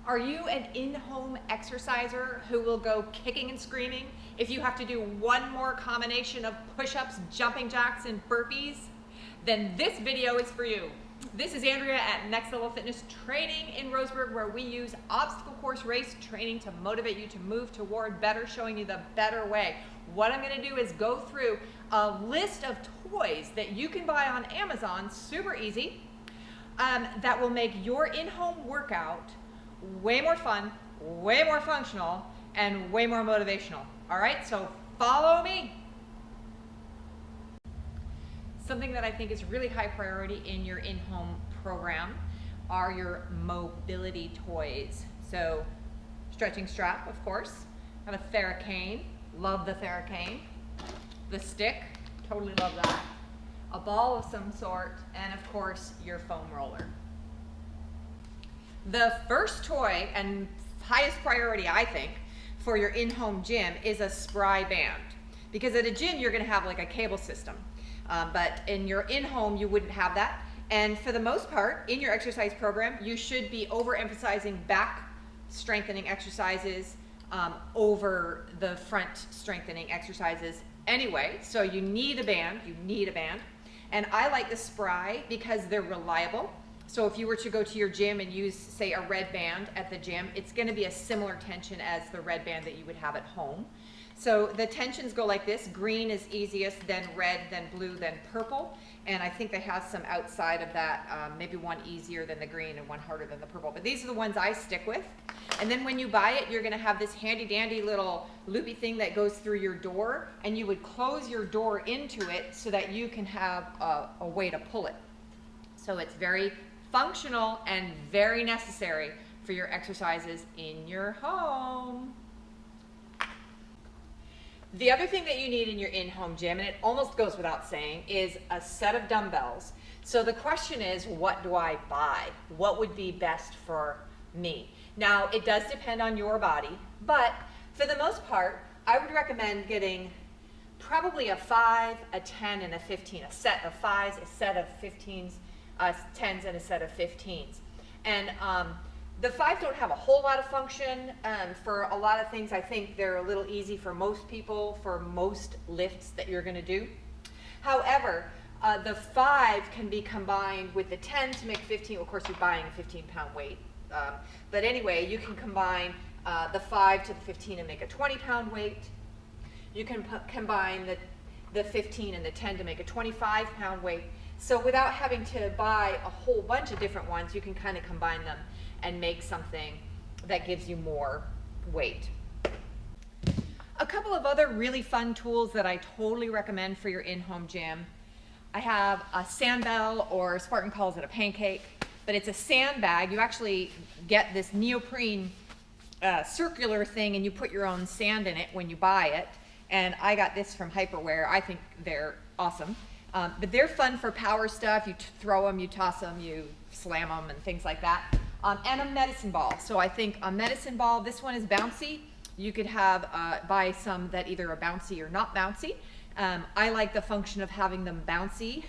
Are you an in-home exerciser who will go kicking and screaming if you have to do one more combination of push-ups, jumping jacks, and burpees? Then this video is for you. This is Andrea at Next Level Fitness Training in Roseburg, where we use obstacle course race training to motivate you to move toward better, showing you the better way. What I'm gonna do is go through a list of toys that you can buy on Amazon, super easy, that will make your in-home workout way more fun, way more functional, and way more motivational. All right, so follow me. Something that I think is really high priority in your in-home program are your mobility toys. So stretching strap, of course. I have a Theracane, love the Theracane. The stick, totally love that. A ball of some sort, and of course your foam roller. The first toy and highest priority, I think, for your in-home gym is a Spry Band. Because at a gym, you're gonna have like a cable system. But in your in-home, you wouldn't have that. And for the most part, in your exercise program, you should be overemphasizing back strengthening exercises over the front strengthening exercises anyway. So you need a band, And I like the Spry because they're reliable. So if you were to go to your gym and use, say, a red band at the gym, it's gonna be a similar tension as the red band that you would have at home. So the tensions go like this: green is easiest, then red, then blue, then purple. And I think they have some outside of that, maybe one easier than the green and one harder than the purple. But these are the ones I stick with. And then when you buy it, you're gonna have this handy dandy little loopy thing that goes through your door, and you would close your door into it so that you can have a way to pull it. So it's very functional and very necessary for your exercises in your home. The other thing that you need in your in-home gym, and it almost goes without saying, is a set of dumbbells. So the question is, what do I buy? What would be best for me? Now, it does depend on your body, but for the most part, I would recommend getting probably a 5, a 10, and a 15, a set of 5s, a set of 15s, 10s, and a set of 15s. And the 5s don't have a whole lot of function for a lot of things. I think they're a little easy for most people, for most lifts that you're gonna do. However, the 5 can be combined with the 10 to make 15. Of course, you're buying a 15-pound weight. But anyway, you can combine the 5 to the 15 and make a 20-pound weight. You can combine the 15 and the 10 to make a 25-pound weight. So without having to buy a whole bunch of different ones, you can kind of combine them and make something that gives you more weight. A couple of other really fun tools that I totally recommend for your in-home gym. I have a sandbell, or Spartan calls it a pancake, but it's a sandbag. You actually get this neoprene circular thing, and you put your own sand in it when you buy it. And I got this from Hyperwear. I think they're awesome. But they're fun for power stuff. You throw them, you toss them, you slam them, and things like that. And a medicine ball. So I think a medicine ball, this one is bouncy. You could have, buy some that either are bouncy or not bouncy. I like the function of having them bouncy,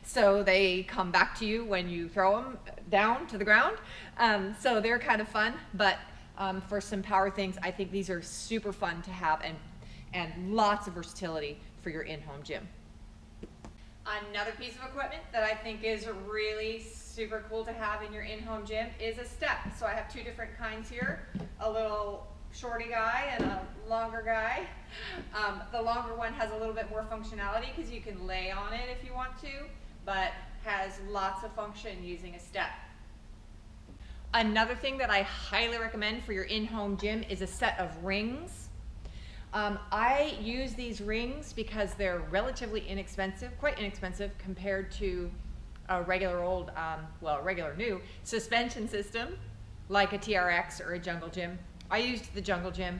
so they come back to you when you throw them down to the ground. So they're kind of fun, but for some power things, I think these are super fun to have, and lots of versatility for your in-home gym. Another piece of equipment that I think is really super cool to have in your in-home gym is a step. So I have two different kinds here, a little shorty guy and a longer guy. The longer one has a little bit more functionality because you can lay on it if you want to, but has lots of function using a step. Another thing that I highly recommend for your in-home gym is a set of rings. I use these rings because they're relatively inexpensive, quite inexpensive compared to a regular old, regular new suspension system like a TRX or a Jungle Gym. I used the Jungle Gym,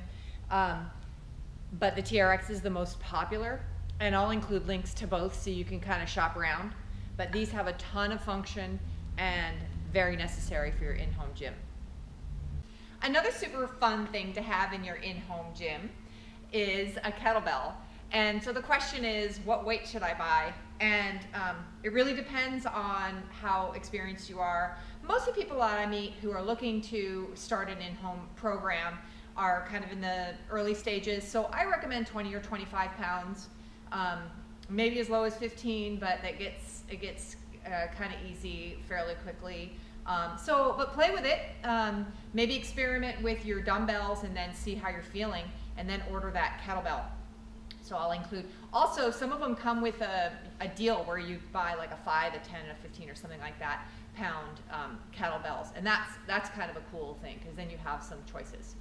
but the TRX is the most popular, and I'll include links to both so you can kind of shop around. But these have a ton of function and very necessary for your in-home gym. Another super fun thing to have in your in-home gym is a kettlebell. And so the question is, what weight should I buy? And it really depends on how experienced you are. Most of the people that I meet who are looking to start an in-home program are kind of in the early stages. So I recommend 20 or 25 pounds, maybe as low as 15, but it gets kind of easy fairly quickly. But play with it. Maybe experiment with your dumbbells and then see how you're feeling, and then order that kettlebell. So I'll include, also some of them come with a deal where you buy like a 5, a 10, and a 15 or something like that pound kettlebells. And that's kind of a cool thing, because then you have some choices.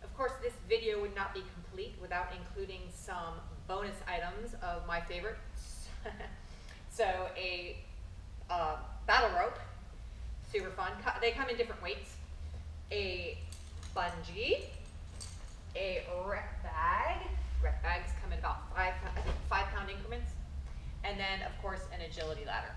Of course, this video would not be complete without including some bonus items of my favorites. So a battle rope, super fun. They come in different weights. A bungee, a rec bag. Rec bags come in about 5-pound increments. And then, of course, an agility ladder.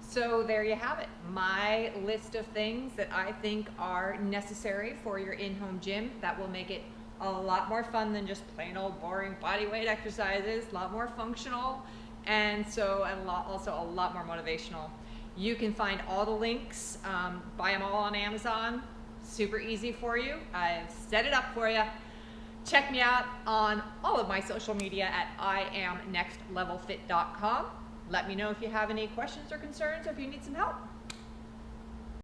So there you have it, my list of things that I think are necessary for your in-home gym that will make it a lot more fun than just plain old boring body weight exercises, a lot more functional, and also a lot more motivational. You can find all the links, buy them all on Amazon, super easy for you. I've set it up for you. Check me out on all of my social media at IamNextLevelFit.com. Let me know if you have any questions or concerns, or if you need some help.